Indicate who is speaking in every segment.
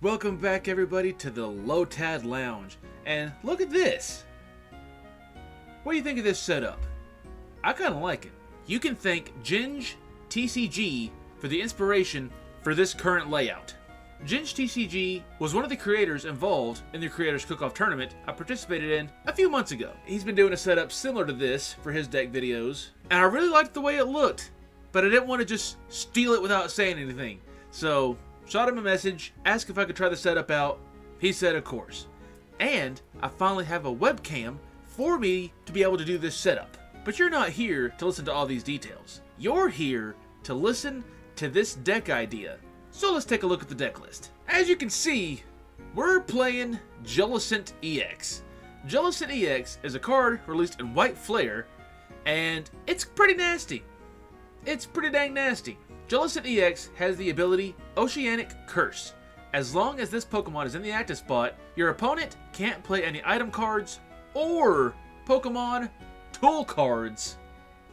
Speaker 1: Welcome back everybody to the Lotad Lounge, and look at this. What do you think of this setup? I kind of like it. You can thank Jellicent TCG for the inspiration for this current layout. Jellicent TCG was one of the creators involved in the Creators Cook-Off tournament I participated in a few months ago. He's been doing a setup similar to this for his deck videos, and I really liked the way it looked, but I didn't want to just steal it without saying anything. So, shot him a message, asked if I could try the setup out. He said of course. And I finally have a webcam for me to be able to do this setup. But you're not here to listen to all these details. You're here to listen to this deck idea. So let's take a look at the deck list. As you can see, we're playing Jellicent EX. Jellicent EX is a card released in White Flare, and it's pretty nasty. It's pretty dang nasty. Jellicent EX has the ability Oceanic Curse. As long as this Pokemon is in the active spot, your opponent can't play any item cards or Pokemon tool cards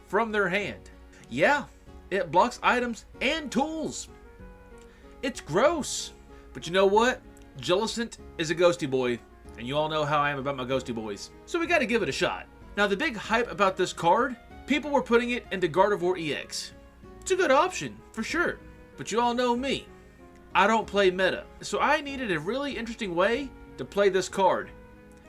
Speaker 1: from their hand. Yeah, it blocks items and tools. It's gross. But you know what? Jellicent is a ghosty boy, and you all know how I am about my ghosty boys. So we gotta give it a shot. Now the big hype about this card, people were putting it into Gardevoir EX. It's a good option, for sure. But you all know me. I don't play meta. So I needed a really interesting way to play this card.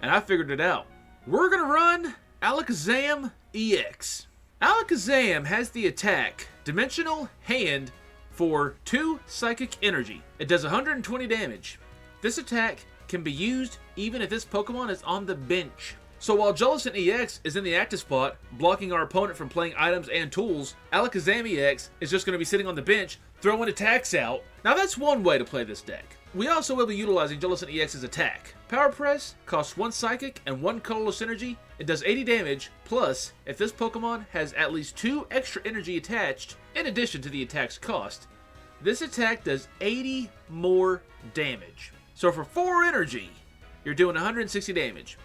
Speaker 1: And I figured it out. We're gonna run Alakazam EX. Alakazam has the attack Dimensional Hand for 2 Psychic Energy. It does 120 damage. This attack can be used even if this Pokemon is on the bench. So while Jellicent EX is in the active spot, blocking our opponent from playing items and tools, Alakazam EX is just going to be sitting on the bench, throwing attacks out. Now that's one way to play this deck. We also will be utilizing Jellicent EX's attack. Power Press costs 1 Psychic and 1 Colorless Energy. It does 80 damage, plus if this Pokemon has at least 2 extra energy attached, in addition to the attack's cost, this attack does 80 more damage. So for 4 energy, you're doing 160 damage.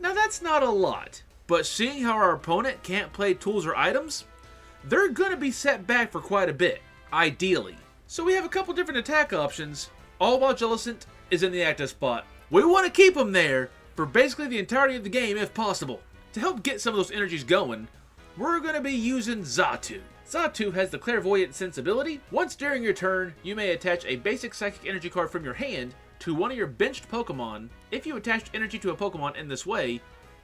Speaker 1: Now that's not a lot, but seeing how our opponent can't play tools or items, they're going to be set back for quite a bit, ideally. So we have a couple different attack options, all while Jellicent is in the active spot. We want to keep him there for basically the entirety of the game if possible. To help get some of those energies going, we're going to be using Xatu. Xatu has the Clairvoyant Sensibility. Once during your turn, you may attach a basic Psychic Energy card from your hand to one of your benched Pokemon. If you attached energy to a Pokemon in this way,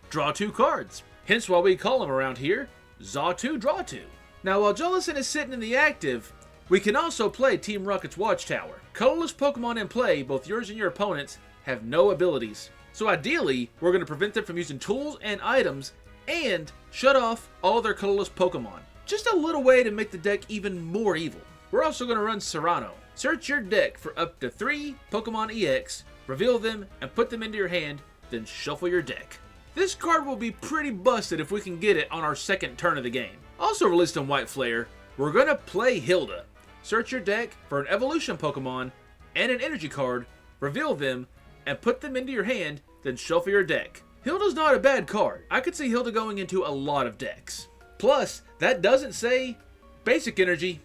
Speaker 1: draw 2 cards. Hence why we call them around here Xatu Draw 2. Now while Jellicent is sitting in the active, we can also play Team Rocket's Watchtower. Colorless Pokemon in play, both yours and your opponent's, have no abilities. So ideally, we're going to prevent them from using tools and items and shut off all their colorless Pokemon. Just a little way to make the deck even more evil. We're also going to run Serrano. Search your deck for up to 3 Pokemon EX, reveal them, and put them into your hand, then shuffle your deck. This card will be pretty busted if we can get it on our second turn of the game. Also released on White Flare, we're going to play Hilda. Search your deck for an Evolution Pokemon and an Energy card, reveal them, and put them into your hand, then shuffle your deck. Hilda's not a bad card. I could see Hilda going into a lot of decks. Plus, that doesn't say Basic Energy,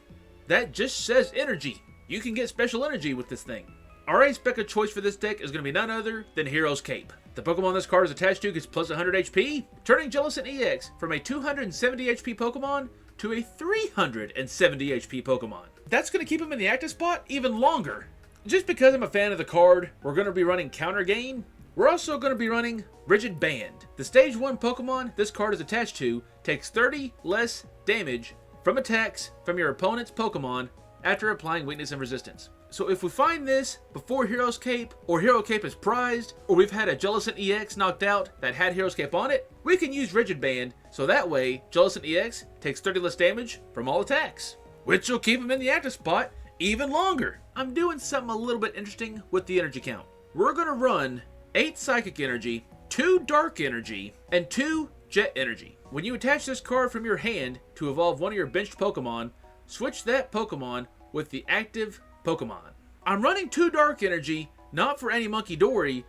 Speaker 1: that just says Energy. You can get special energy with this thing. Our ace spec of choice for this deck is going to be none other than Hero's Cape. The Pokemon this card is attached to gets plus 100 HP, turning Jellicent EX from a 270 HP Pokemon to a 370 HP Pokemon. That's going to keep him in the active spot even longer. Just because I'm a fan of the card, we're going to be running Counter Gain. We're also going to be running Rigid Band. The Stage 1 Pokemon this card is attached to takes 30 less damage from attacks from your opponent's Pokemon after applying weakness and resistance. So if we find this before Hero's Cape, or Hero Cape is prized, or we've had a Jellicent EX knocked out that had Hero's Cape on it, we can use Rigid Band, so that way Jellicent EX takes 30 less damage from all attacks, which will keep him in the active spot even longer. I'm doing something a little bit interesting with the energy count. We're going to run 8 Psychic Energy, 2 Dark Energy, and 2 Jet Energy. When you attach this card from your hand to evolve one of your benched Pokemon, switch that Pokemon with the active Pokemon. I'm running 2 Dark Energy, not for any Monkey Dory,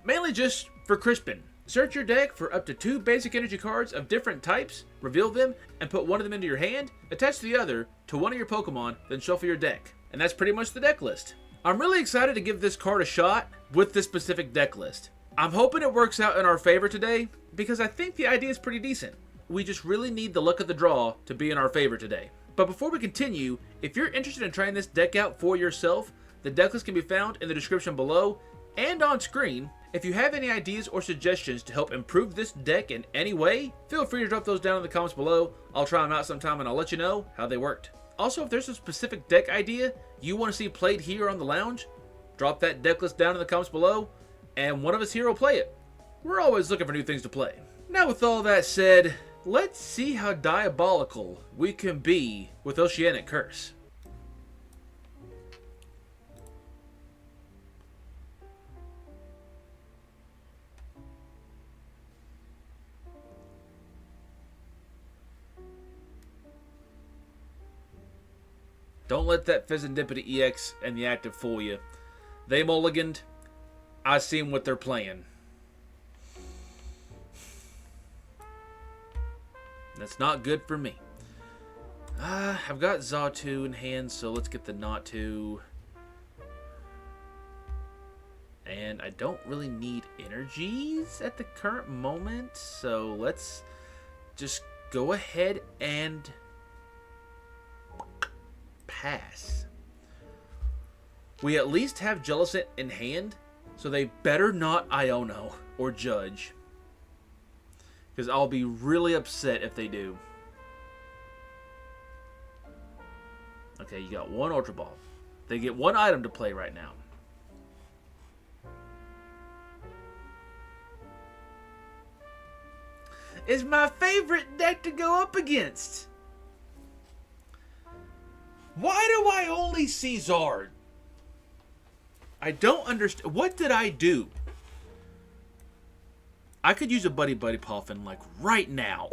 Speaker 1: mainly just for Crispin. Search your deck for up to 2 Basic Energy cards of different types, reveal them, and put one of them into your hand, attach the other to one of your Pokemon, then shuffle your deck. And that's pretty much the deck list. I'm really excited to give this card a shot with this specific deck list. I'm hoping it works out in our favor today, because I think the idea is pretty decent. We just really need the luck of the draw to be in our favor today. But before we continue, if you're interested in trying this deck out for yourself, the deck list can be found in the description below and on screen. If you have any ideas or suggestions to help improve this deck in any way, feel free to drop those down in the comments below. I'll try them out sometime and I'll let you know how they worked. Also, if there's a specific deck idea you want to see played here on the lounge, drop that deck list down in the comments below and one of us here will play it. We're always looking for new things to play. Now with all that said, let's see how diabolical we can be with Oceanic Curse. Don't let that Fizzendipity EX and the active fool you. They mulliganed. I seen what they're playing. That's not good for me. I've got Xatu in hand, so let's get the Natu. And I don't really need energies at the current moment, so let's just go ahead and pass. We at least have Jellicent in hand, so they better not Iono or Judge, because I'll be really upset if they do. Okay, you got one Ultra Ball. They get one item to play right now. It's my favorite deck to go up against. Why do I only see Zard? I don't understand. What did I do? I could use a Buddy Puffin like right now.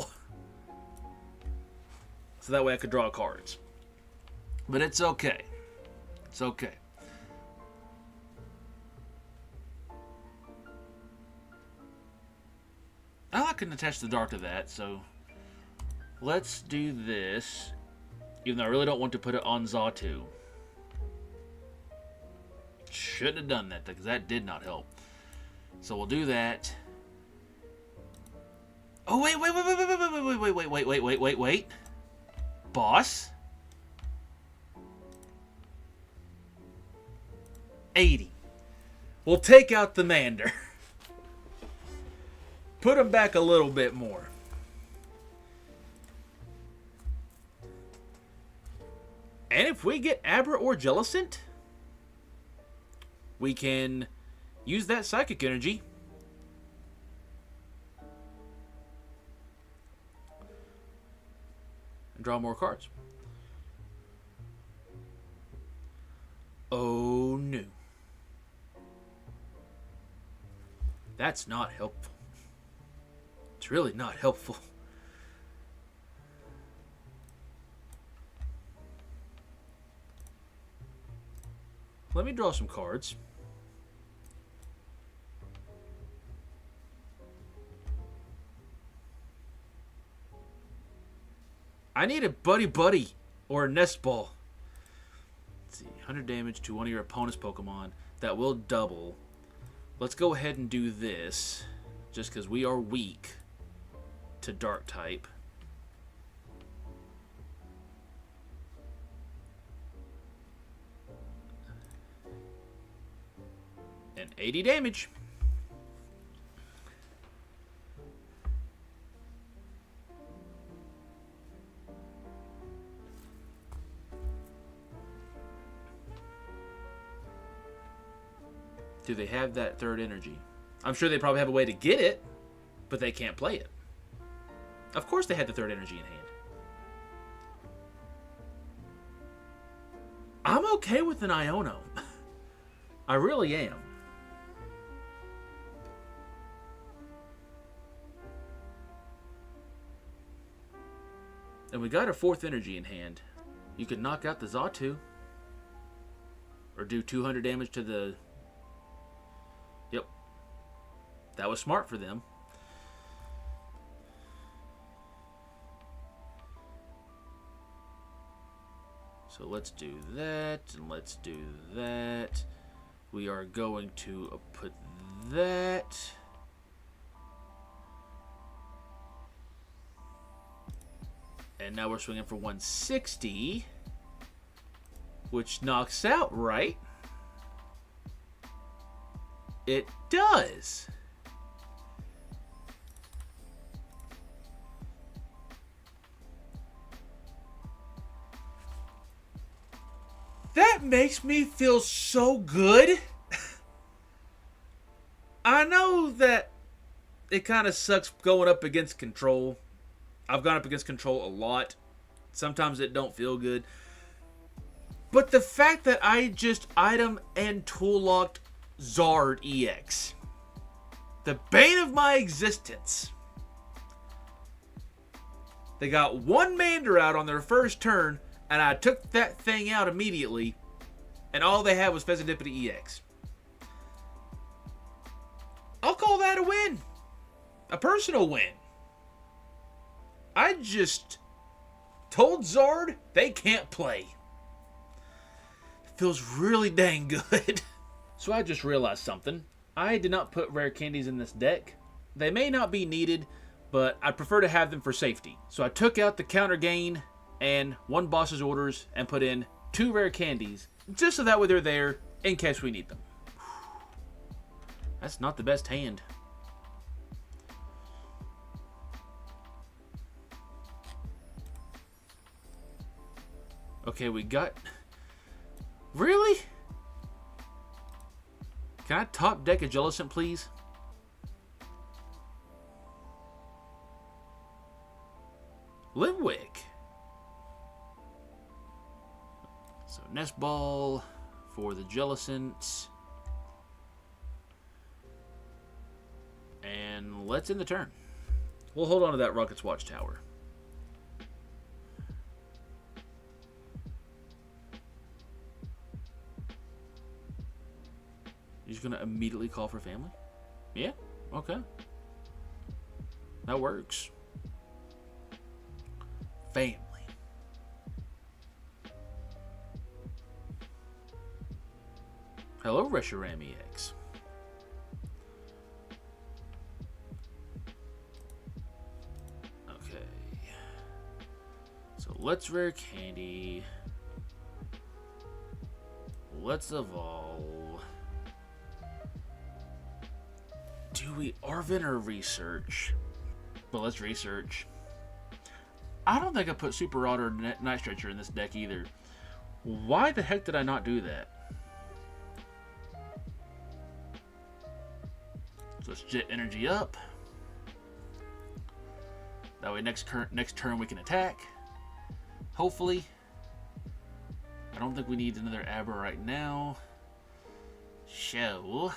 Speaker 1: So that way I could draw cards. But it's okay. It's okay. I can attach the Dark to that, so let's do this. Even though I really don't want to put it on Xatu. Shouldn't have done that, because that did not help. So we'll do that. Oh, wait. Boss. 80. We'll take out the Mander. Put him back a little bit more. And if we get Abra or Jellicent, we can use that Psychic Energy and draw more cards. Oh no. That's not helpful. It's really not helpful. Let me draw some cards. I need a Buddy or a Nest Ball. Let's see, 100 damage to one of your opponent's Pokemon. That will double. Let's go ahead and do this, just because we are weak to Dark type. And 80 damage. Do they have that third energy? I'm sure they probably have a way to get it, but they can't play it. Of course they had the third energy in hand. I'm okay with an Iono. I really am. And we got a fourth energy in hand. You could knock out the Xatu. Or do 200 damage to the... Yep. That was smart for them. So let's do that, and let's do that. We are going to put that. And now we're swinging for 160, which knocks out, right? It does. That makes me feel so good. I know that it kind of sucks going up against control. I've gone up against control a lot. Sometimes it don't feel good. But the fact that I just item and tool locked Zard EX, the bane of my existence. They got one Mander out on their first turn, and I took that thing out immediately, and all they had was Fezandipity EX. I'll call that a win. A personal win. I just told Zard they can't play. It feels really dang good. So I just realized something. I did not put rare candies in this deck. They may not be needed, but I prefer to have them for safety. So I took out the counter gain and one boss's orders and put in 2 rare candies, just so that way they're there in case we need them. That's not the best hand. Okay, we got... Really? Can I top deck a Jellicent, please? Litwick. So Nest Ball for the Jellicent. And let's end the turn. We'll hold on to that Rocket's Watchtower. You're just going to immediately call for family? Yeah? Okay. That works. Family. Hello, Reshiram EX. Okay. So let's rare candy. Let's evolve. Do we Arven or research? Well, let's research. I don't think I put Super Rod or Night Stretcher in this deck either. Why the heck did I not do that? So let's Jet Energy up. That way next turn we can attack. Hopefully. I don't think we need another Abra right now. So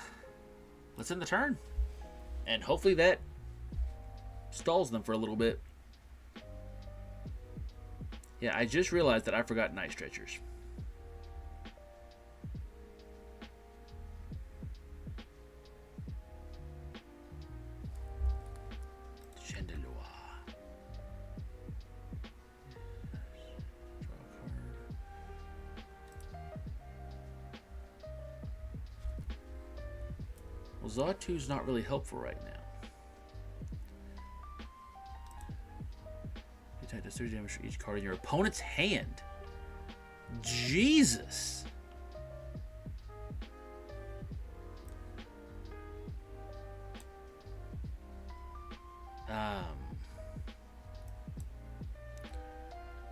Speaker 1: let's end the turn. And hopefully that stalls them for a little bit. Yeah, I just realized that I forgot Night Stretchers. Chandelure. Well, Xatu's not really helpful right now. You take the 30 damage for each card in your opponent's hand. Jesus.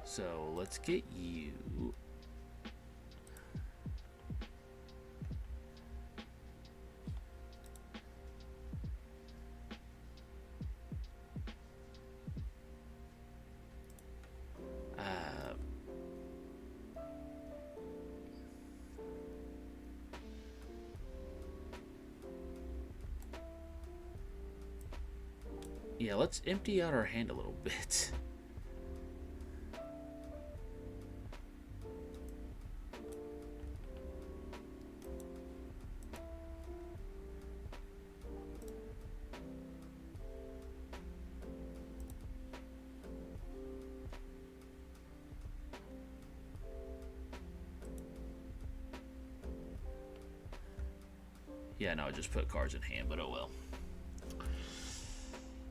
Speaker 1: So let's get you. Yeah, let's empty out our hand a little bit. Yeah, no, I just put cards in hand, but oh well.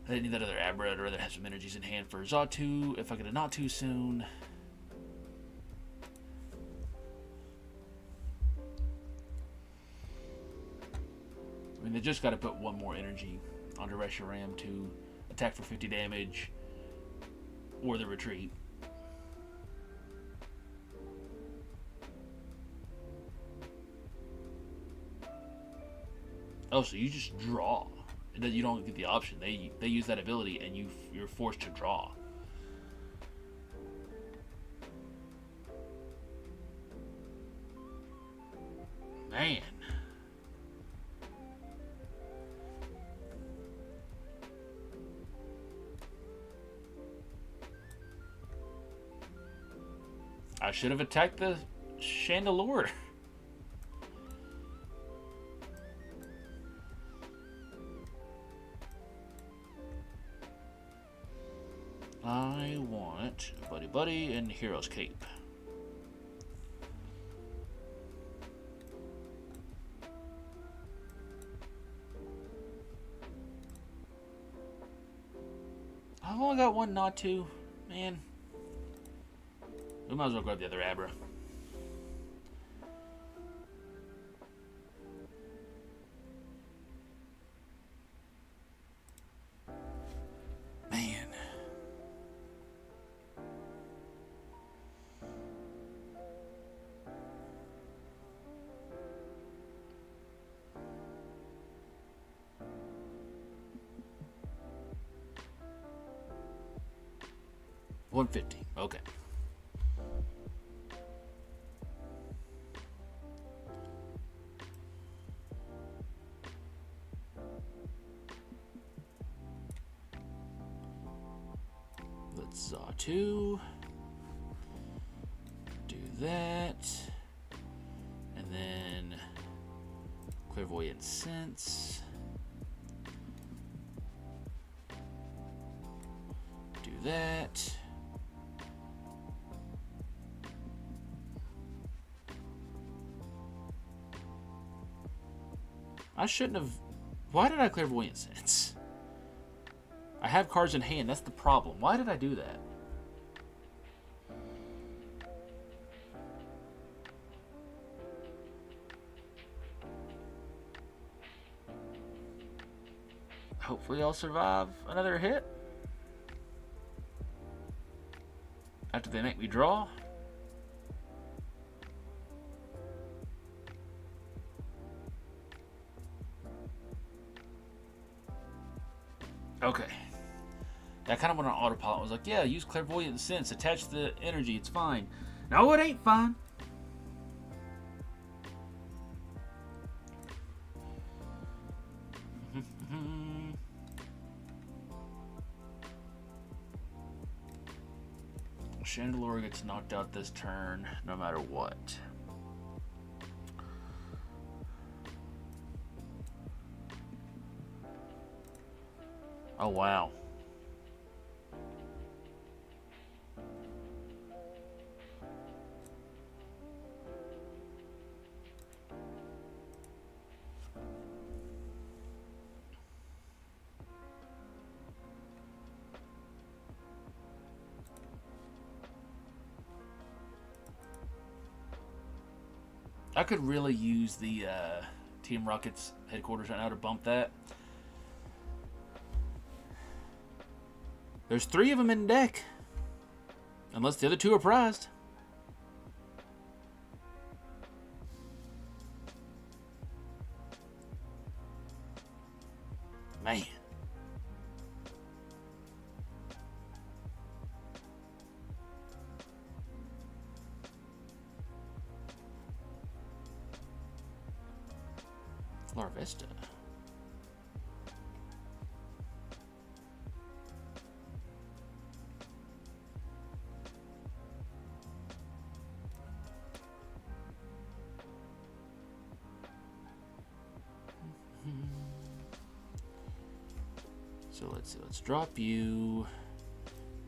Speaker 1: I didn't need that other Abra. I'd rather have some energies in hand for Xatu if I get a not too soon. I mean, they just got to put one more energy onto Reshiram to attack for 50 damage or the retreat. Oh, so you just draw. And then you don't get the option. They use that ability and you're forced to draw. Man. I should have attacked the Chandelure. I want Buddy Buddy and Hero's Cape. I've only got one not to, man. We might as well grab the other Abra. Man. $150. Okay. Let's Xatu. Do that. And then Clairvoyant Sense. Do that. I shouldn't have... Why did I Clairvoyant Sense? I have cards in hand. That's the problem. Why did I do that? Hopefully I'll survive another hit. After they make me draw. Okay. I kind of went on autopilot. I was like, yeah, use Clairvoyant Sense. Attach the energy. It's fine. No, it ain't fine. Chandelure gets knocked out this turn, no matter what. Oh, wow. I could really use the Team Rocket's headquarters right now to bump that. There's 3 of them in deck. Unless the other 2 are prized. Man. Larvesta. So let's see, let's drop you.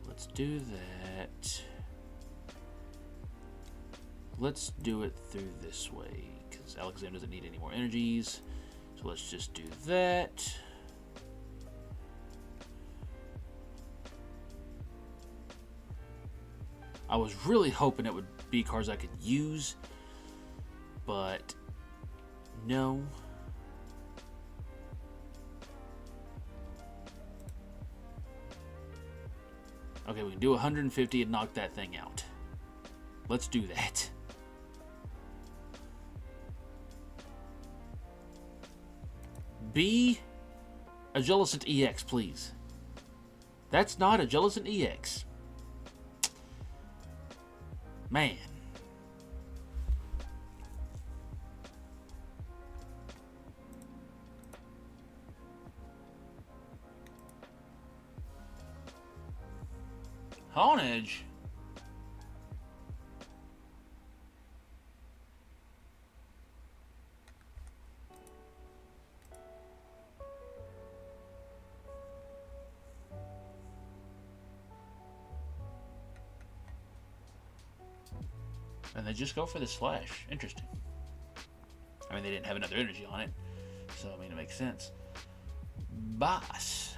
Speaker 1: Let's do that. Let's do it through this way, because Alexander doesn't need any more energies. So let's just do that. I was really hoping it would be cards I could use, but no. Okay, we can do 150 and knock that thing out. Let's do that. Be a Jellicent EX, please. That's not a Jellicent EX. Man. Honage. And they just go for the slash. Interesting. I mean, they didn't have another energy on it, so I mean, it makes sense. Boss.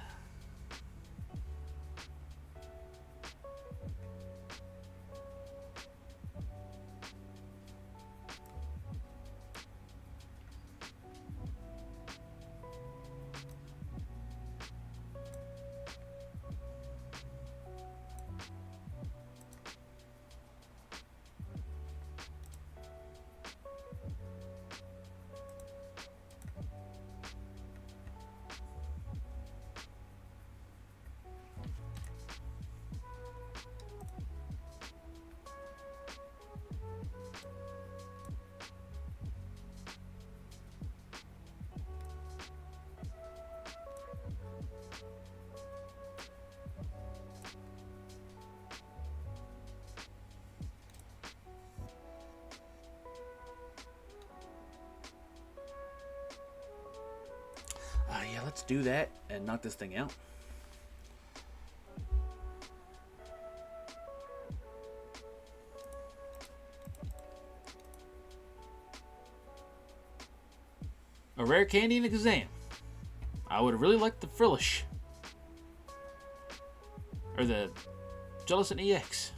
Speaker 1: Yeah, let's do that and knock this thing out. A rare candy and a Kazam. I would have really liked the Frillish. Or the Jellicent EX.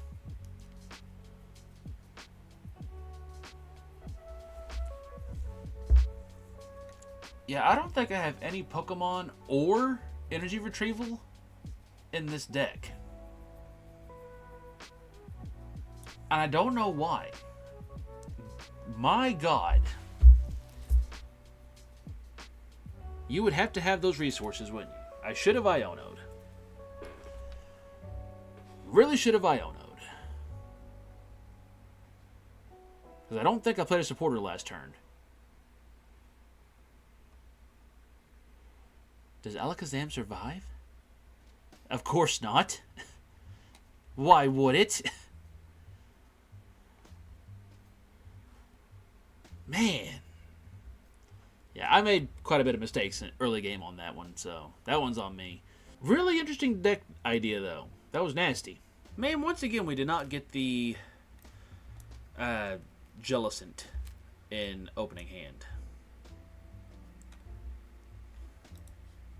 Speaker 1: Yeah, I don't think I have any Pokemon or energy retrieval in this deck. And I don't know why. My God. You would have to have those resources, wouldn't you? I should have Iono'd. Really should have Iono'd. Because I don't think I played a supporter last turn. Does Alakazam survive? Of course not. Why would it? Man. Yeah, I made quite a bit of mistakes in early game on that one, so that one's on me. Really interesting deck idea, though. That was nasty. Man, once again, we did not get the Jellicent in opening hand.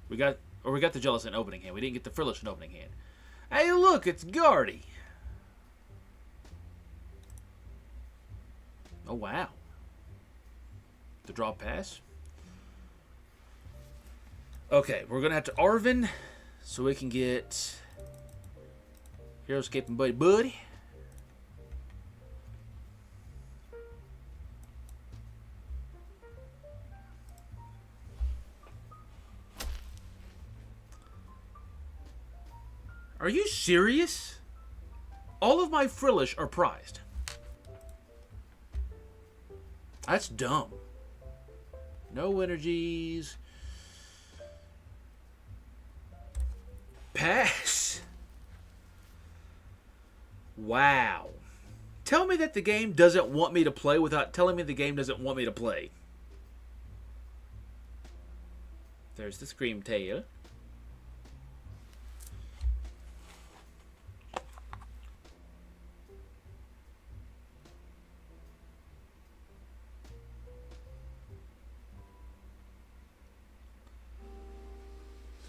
Speaker 1: We got the Jellicent in opening hand. We didn't get the Frillish in opening hand. Hey, look, it's Gardy. Oh, wow. The draw pass. Okay, we're going to have to Arvin so we can get Hero Escaping Buddy Buddy. Are you serious? All of my Frillish are prized. That's dumb. No energies. Pass. Wow. Tell me that the game doesn't want me to play without telling me the game doesn't want me to play. There's the Scream Tail.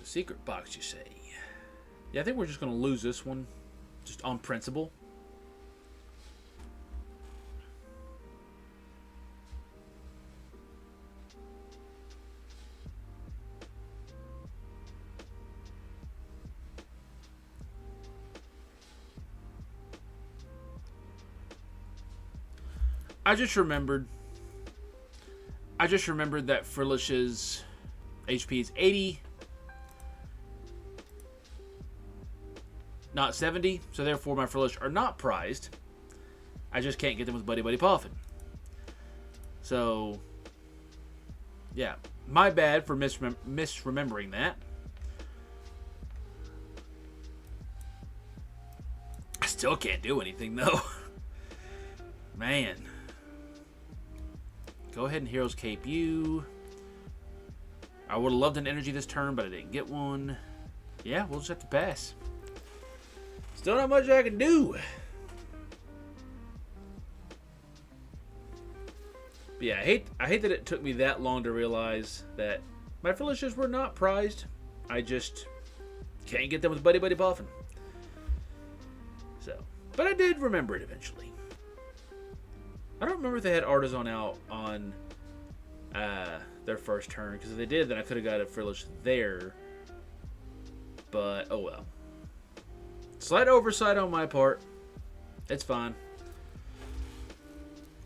Speaker 1: secret box, you say? Yeah, I think we're just going to lose this one. Just on principle. I just remembered that Frilish's HP is 80, not 70, so therefore my Frillish are not prized. I just can't get them with Buddy Buddy Poffin. So, yeah, my bad for misremembering that. I still can't do anything, though. Man. Go ahead and Heroes Cape you. I would have loved an energy this turn, but I didn't get one. Yeah, we'll just have to pass. Still not much I can do. But yeah, I hate that it took me that long to realize that my Felicias were not prized. I just can't get them with Buddy Buddy Poffin. So, but I did remember it eventually. I don't remember if they had Artisan out on their first turn, because if they did, then I could have got a Frillish there. But, oh well. Slight oversight on my part. It's fine.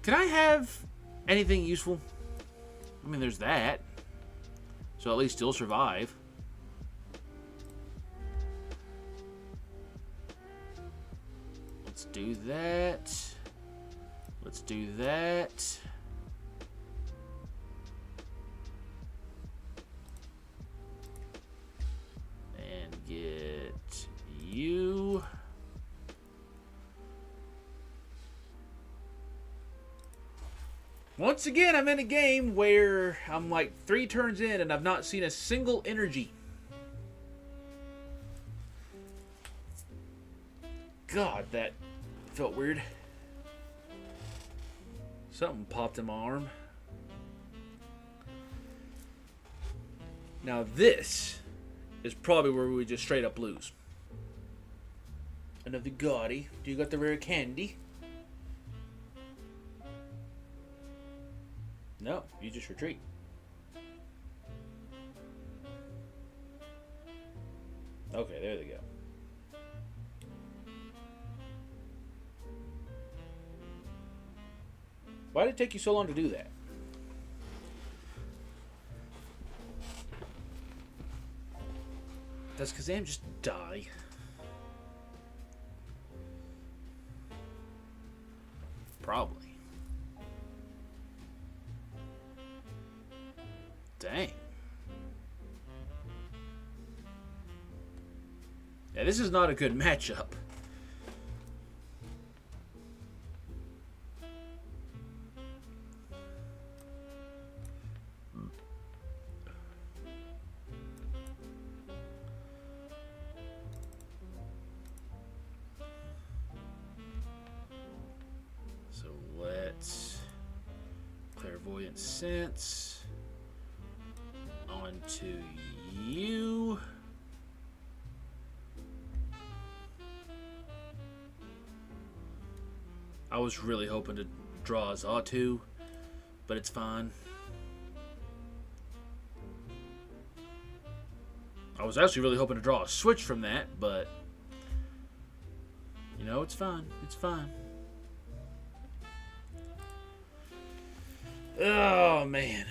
Speaker 1: Can I have anything useful? I mean, there's that. So at least still survive. Let's do that. Let's do that. And get you. Once again, I'm in a game where I'm like 3 turns in and I've not seen a single energy. God, that felt weird. Something popped in my arm. Now this is probably where we just straight up lose. Another gaudy. Do you got the rare candy? No, you just retreat. Okay, there they go. Why did it take you so long to do that? Does Kazam just die? Probably. Dang. Yeah, this is not a good matchup. So let's Clairvoyant Sense onto you. I was really hoping to draw a Xatu, but it's fine. I was actually really hoping to draw a switch from that, but you know, it's fine. It's fine. Oh, man.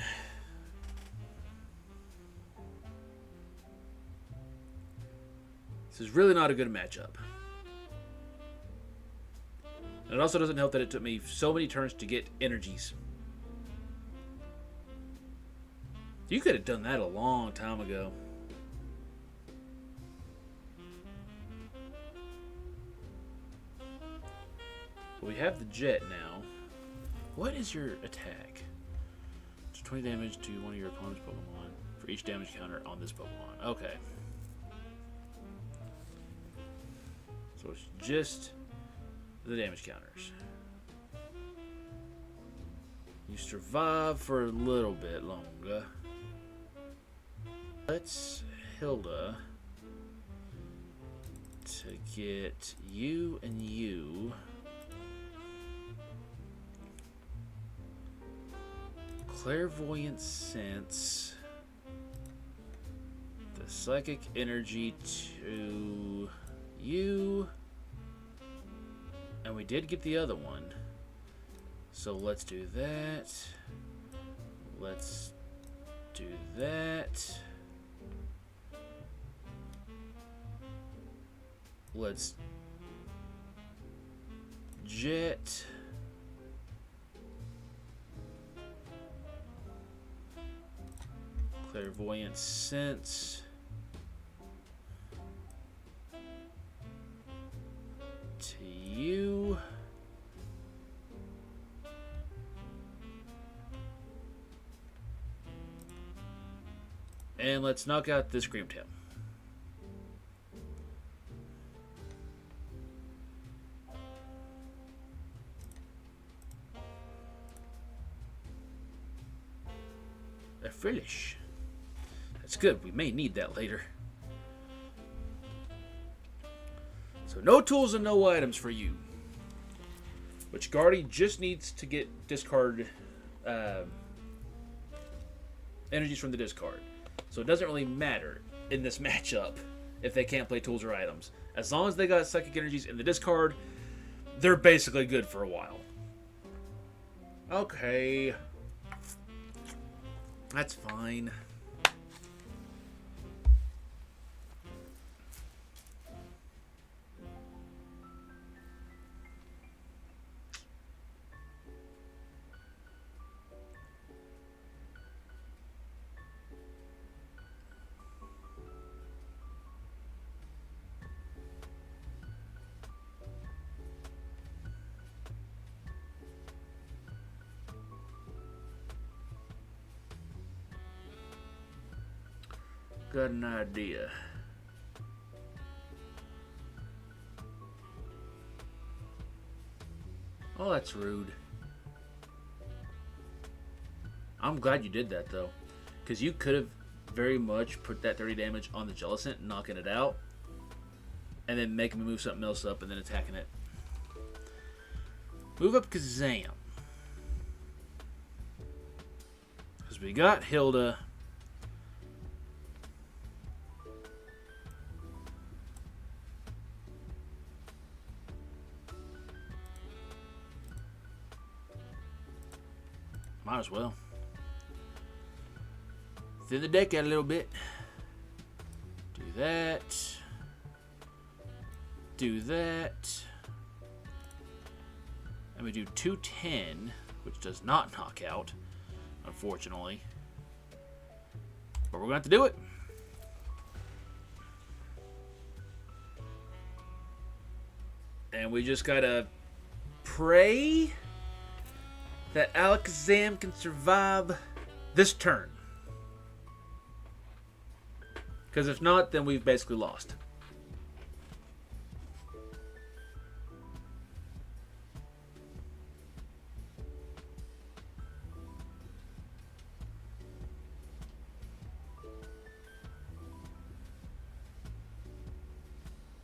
Speaker 1: This is really not a good matchup. And it also doesn't help that it took me so many turns to get energies. You could have done that a long time ago. But we have the jet now. What is your attack? It's 20 damage to one of your opponent's Pokemon for each damage counter on this Pokemon. Okay. So it's just the damage counters. You survive for a little bit longer. Let's Hilda to get you and you. Clairvoyant Sense. The Psychic Energy to you. And we did get the other one. So let's do that. Let's do that. Let's jet. Clairvoyant Sense. To you. And let's knock out this Cream Tail. A Frillish. That's good. We may need that later. So no tools and no items for you. Which Guardy just needs to get discard energies from the discard. So it doesn't really matter in this matchup if they can't play tools or items. As long as they got psychic energies in the discard, they're basically good for a while. Okay. That's fine. Got an idea. Oh, that's rude. I'm glad you did that, though. Because you could have very much put that 30 damage on the Jellicent, knocking it out. And then making me move something else up and then attacking it. Move up Kazam. Because we got Hilda. Might as well. Thin the deck out a little bit. Do that. Do that. And we do 210, which does not knock out, unfortunately. But we're going to have to do it. And we just got to pray that Alakazam can survive this turn. Because if not, then we've basically lost.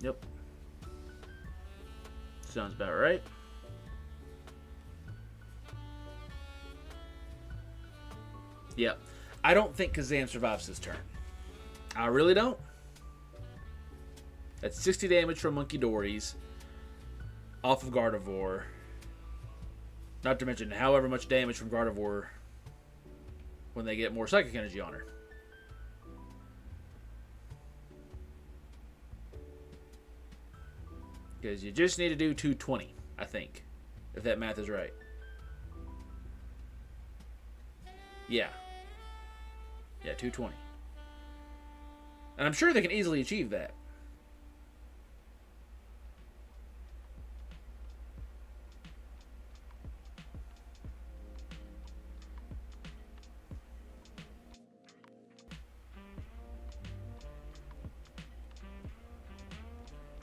Speaker 1: Yep. Sounds about right. Yep. I don't think Kazam survives this turn. I really don't. That's 60 damage from Monkey Dories off of Gardevoir. Not to mention however much damage from Gardevoir when they get more Psychic Energy on her. Because you just need to do 220, I think. If that math is right. Yeah. Yeah, 220. And I'm sure they can easily achieve that.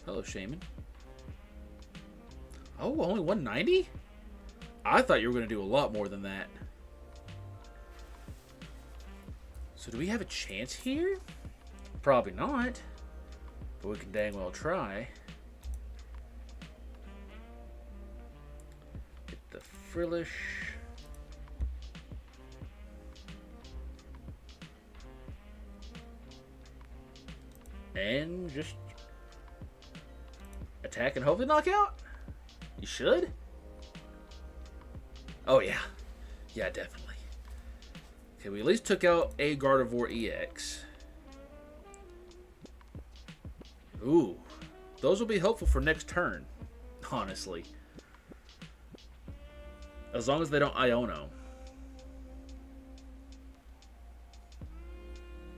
Speaker 1: Hello, Shaman. Oh, only 190? I thought you were going to do a lot more than that. So do we have a chance here? Probably not. But we can dang well try. Get the Frillish. And just attack and hopefully knock out. You should. Oh, yeah. Yeah, definitely. Okay, we at least took out a Gardevoir EX. Ooh. Those will be helpful for next turn, honestly. As long as they don't Iono.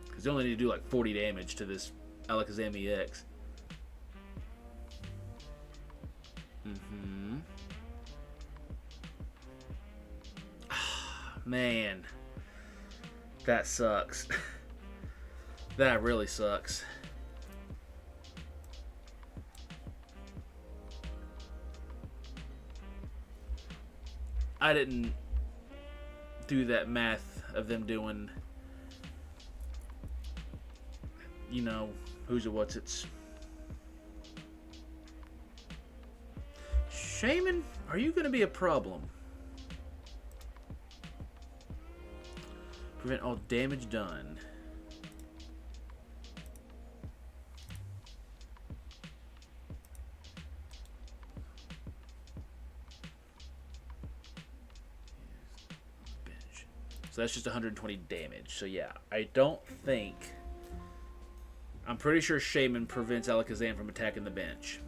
Speaker 1: Because they only need to do like 40 damage to this Alakazam EX. Man. That sucks. That really sucks. I didn't do that math of them doing, you know, who's it, what's it's. Shaman, are you going to be a problem? Prevent all damage done. So that's just 120 damage. So yeah, I don't think... I'm pretty sure Shaman prevents Alakazam from attacking the bench.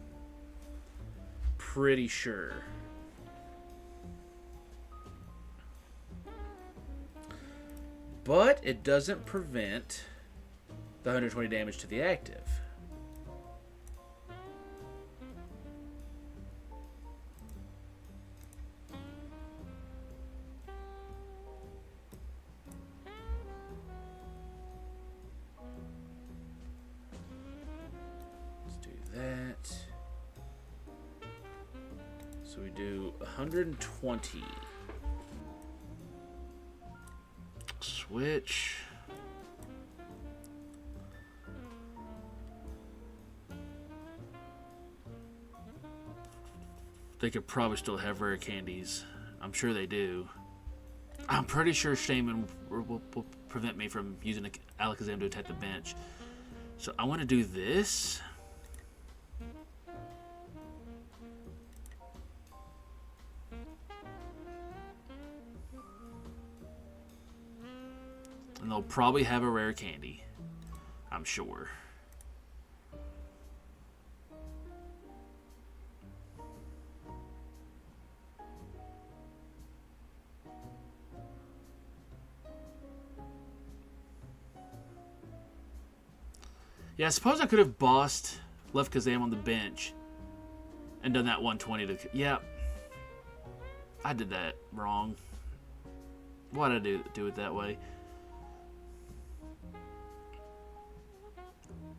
Speaker 1: Pretty sure. But it doesn't prevent the 120 damage to the active. Let's do that. So we do 120. Switch. They could probably still have rare candies. I'm sure they do. I'm pretty sure Shaman will prevent me from using Alakazam to attack the bench. So I want to do this. And they'll probably have a rare candy. I'm sure. Yeah, I suppose I could have bossed, left Kazam on the bench, and done that 120 to... Yeah. I did that wrong. Why did I do it that way?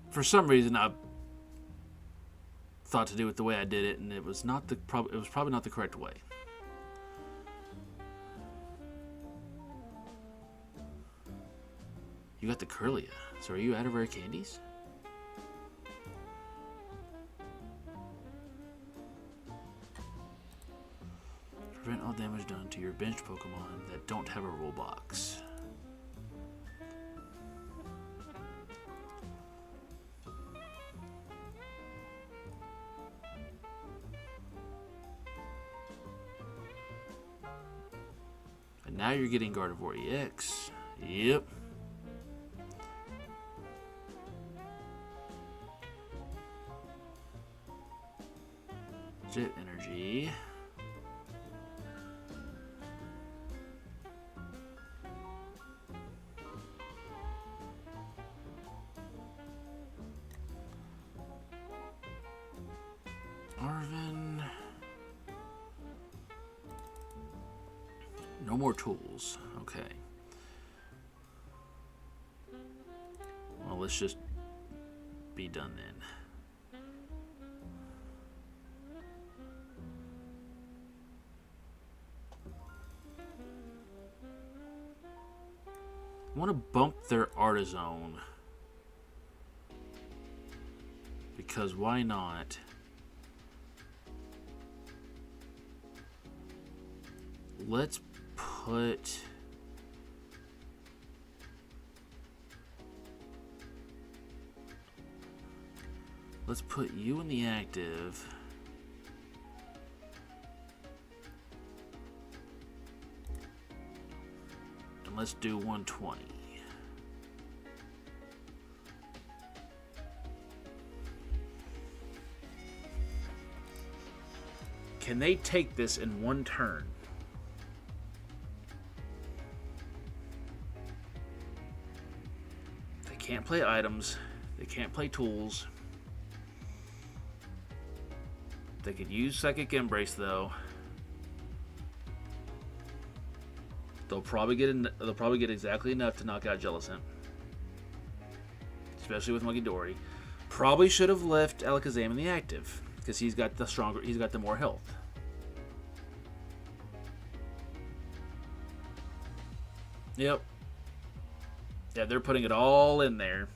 Speaker 1: For some reason, I thought to do it the way I did it, and it was not the it was probably not the correct way. You got the Curlia. So are you out of rare candies? Prevent all damage done to your bench Pokemon that don't have a rule box. And now you're getting Gardevoir EX. Yep. Jet Energy. Arvin. No more tools. Okay. Well, let's just be done then. I want to bump their Artizone. because why not? Let's put... Let's put you in the active. And let's do 120. Can they take this in one turn? They can't play items. They can't play tools. They could use Psychic Embrace though. They'll probably get exactly enough to knock out Jellicent, especially with Monkey Dory. Probably should have left Alakazam in the active because he's got the more health. Yep. Yeah, they're putting it all in there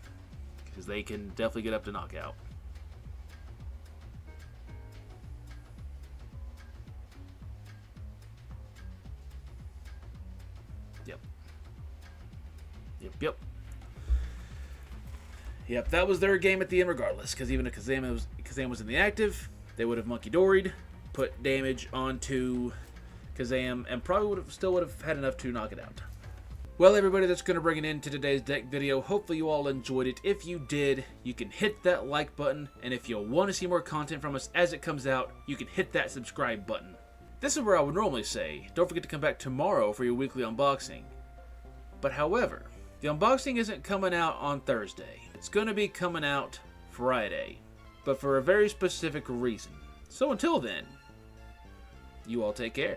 Speaker 1: because they can definitely get up to knockout. Yep, that was their game at the end regardless, because even if Kazam was in the active, they would have Monkey Doried, put damage onto Kazam, and probably still would have had enough to knock it out. Well, everybody, that's going to bring it into today's deck video. Hopefully you all enjoyed it. If you did, you can hit that like button, and if you want to see more content from us as it comes out, you can hit that subscribe button. This is where I would normally say, don't forget to come back tomorrow for your weekly unboxing. But however, the unboxing isn't coming out on Thursday. It's going to be coming out Friday, but for a very specific reason. So until then, you all take care.